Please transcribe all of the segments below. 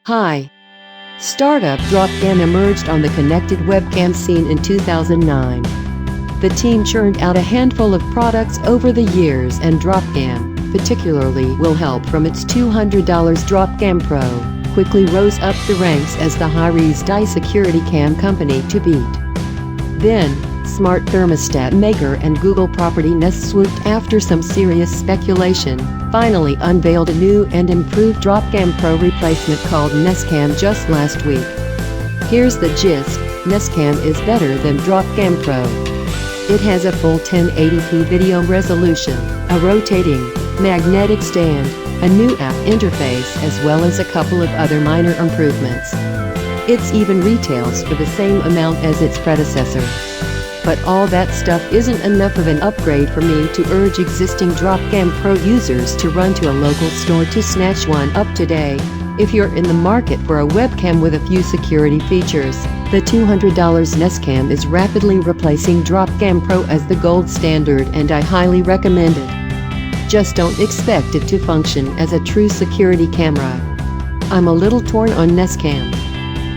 Hi. Startup Dropcam emerged on the connected webcam scene in 2009. The team churned out a handful of products over the years, and Dropcam, particularly will help from its $200 Dropcam Pro, quickly rose up the ranks as the high-res security cam company to beat. Then, smart-thermostat maker and Google property Nest Swooped, after some serious speculation, finally unveiled a new and improved Dropcam Pro replacement called Nestcam just last week. Here's the gist: Nestcam is better than Dropcam Pro. It has a full 1080p video resolution, a rotating, magnetic stand, a new app interface, as well as a couple of other minor improvements. It's even retails for the same amount as its predecessor. But all that stuff isn't enough of an upgrade for me to urge existing Dropcam Pro users to run to a local store to snatch one up today. If you're in the market for a webcam with a few security features, the $200 Nestcam is rapidly replacing Dropcam Pro as the gold standard, and I highly recommend it. Just don't expect it to function as a true security camera. I'm a little torn on Nestcam.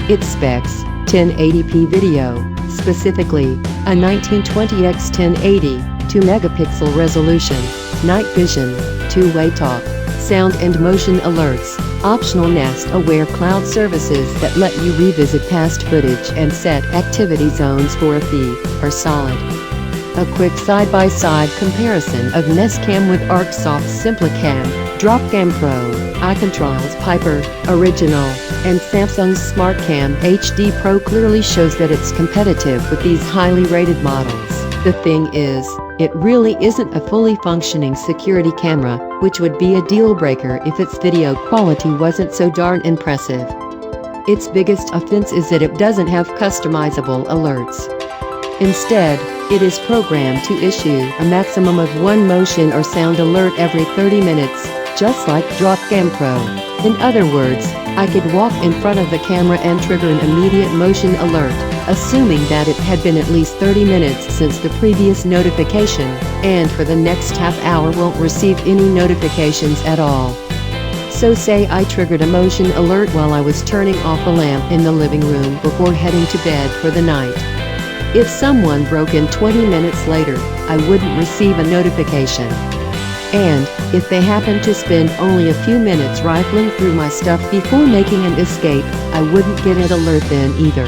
Its specs: 1080p video, specifically a 1920x 1080, 2-megapixel resolution, night vision, two-way talk, sound and motion alerts, optional Nest-aware cloud services that let you revisit past footage and set activity zones for a fee, are solid. A quick side-by-side comparison of Nestcam with Arcsoft's SimpleCam, Dropcam Pro, iControl's Piper Original, and Samsung's SmartCam HD Pro clearly shows that it's competitive with these highly rated models. The thing is, it really isn't a fully functioning security camera, which would be a deal-breaker if its video quality wasn't so darn impressive. Its biggest offense is that it doesn't have customizable alerts. Instead, it is programmed to issue a maximum of one motion or sound alert every 30 minutes, just like Dropcam Pro. In other words, I could walk in front of the camera and trigger an immediate motion alert, assuming that it had been at least 30 minutes since the previous notification, and for the next half hour won't receive any notifications at all. So say I triggered a motion alert while I was turning off a lamp in the living room before heading to bed for the night. If someone broke in 20 minutes later, I wouldn't receive a notification. And, if they happened to spend only a few minutes rifling through my stuff before making an escape, I wouldn't get an alert then either.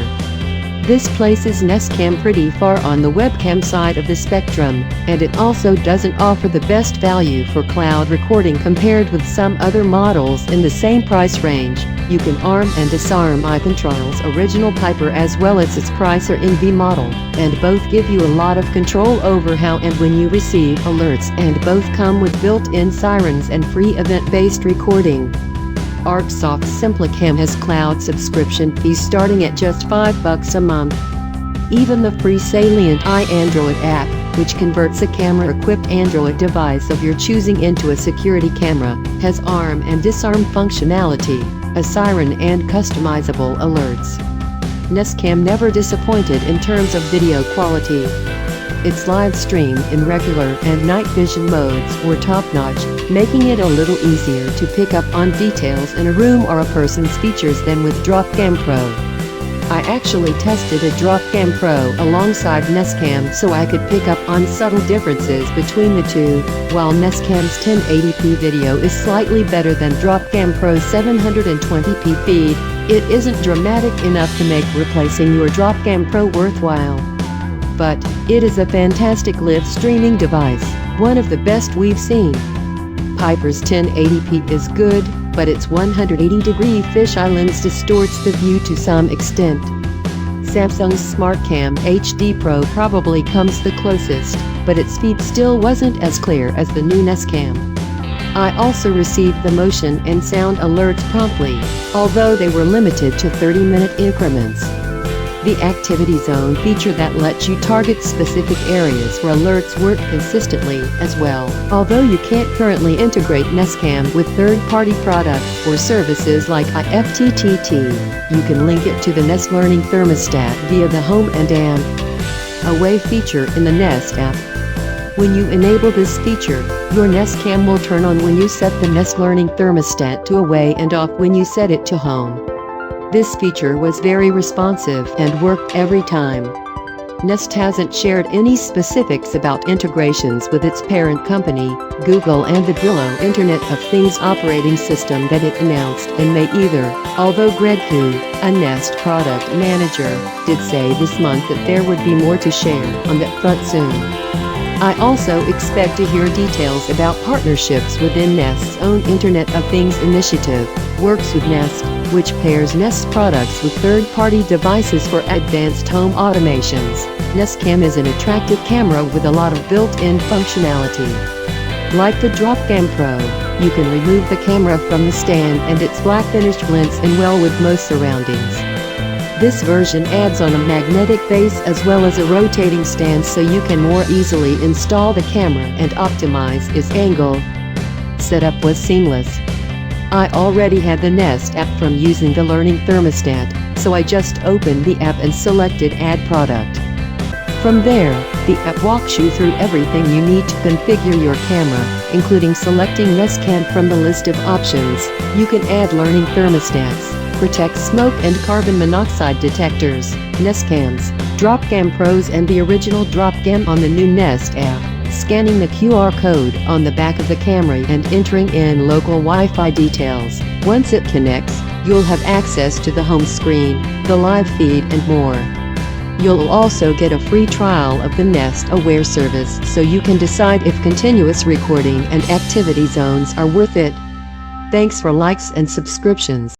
This places Nestcam pretty far on the webcam side of the spectrum, and it also doesn't offer the best value for cloud recording compared with some other models in the same price range. You can arm and disarm iControl's original Piper as well as its Pricer NV model, and both give you a lot of control over how and when you receive alerts, and both come with built-in sirens and free event-based recording. Arcsoft's SimpleCam has cloud subscription fees starting at just $5 a month. Even the free Salient iAndroid app, which converts a camera-equipped Android device of your choosing into a security camera, has arm and disarm functionality, a siren, and customizable alerts. Nestcam never disappointed in terms of video quality. Its live stream in regular and night vision modes were top-notch, making it a little easier to pick up on details in a room or a person's features than with Dropcam Pro. I actually tested a Dropcam Pro alongside Nestcam so I could pick up on subtle differences between the two. While Nestcam's 1080p video is slightly better than Dropcam Pro's 720p feed, it isn't dramatic enough to make replacing your Dropcam Pro worthwhile. But it is a fantastic live streaming device, one of the best we've seen. Piper's 1080p is good, but its 180-degree fisheye lens distorts the view to some extent. Samsung's SmartCam HD Pro probably comes the closest, but its feed still wasn't as clear as the new Nestcam. I also received the motion and sound alerts promptly, although they were limited to 30-minute increments. The Activity Zone feature that lets you target specific areas where alerts work consistently as well. Although you can't currently integrate Nestcam with third-party products or services like iFTTT, you can link it to the Nest Learning Thermostat via the Home and Away feature in the Nest app. When you enable this feature, your Nest Cam will turn on when you set the Nest Learning Thermostat to away and off when you set it to home. This feature was very responsive and worked every time. Nest hasn't shared any specifics about integrations with its parent company, Google, and the Brillo Internet of Things operating system that it announced in May either, although Greg Hu, a Nest product manager, did say this month that there would be more to share on that front soon. I also expect to hear details about partnerships within Nest's own Internet of Things initiative, Works with Nest, which pairs Nest products with third-party devices for advanced home automations. Nest Cam is an attractive camera with a lot of built-in functionality. Like the Dropcam Pro, you can remove the camera from the stand and its black finish blends in well with most surroundings. This version adds on a magnetic base as well as a rotating stand so you can more easily install the camera and optimize its angle. Setup was seamless. I already had the Nest app from using the Learning Thermostat, so I just opened the app and selected Add Product. From there, the app walks you through everything you need to configure your camera, including selecting Nest Cam from the list of options. You can add learning thermostats, protect smoke and carbon monoxide detectors, Nest Cams, Dropcam Pros, and the original Dropcam on the new Nest app. Scanning the QR code on the back of the camera and entering in local Wi-Fi details. Once it connects, you'll have access to the home screen, the live feed, and more. You'll also get a free trial of the Nest Aware service so you can decide if continuous recording and activity zones are worth it. Thanks for likes and subscriptions.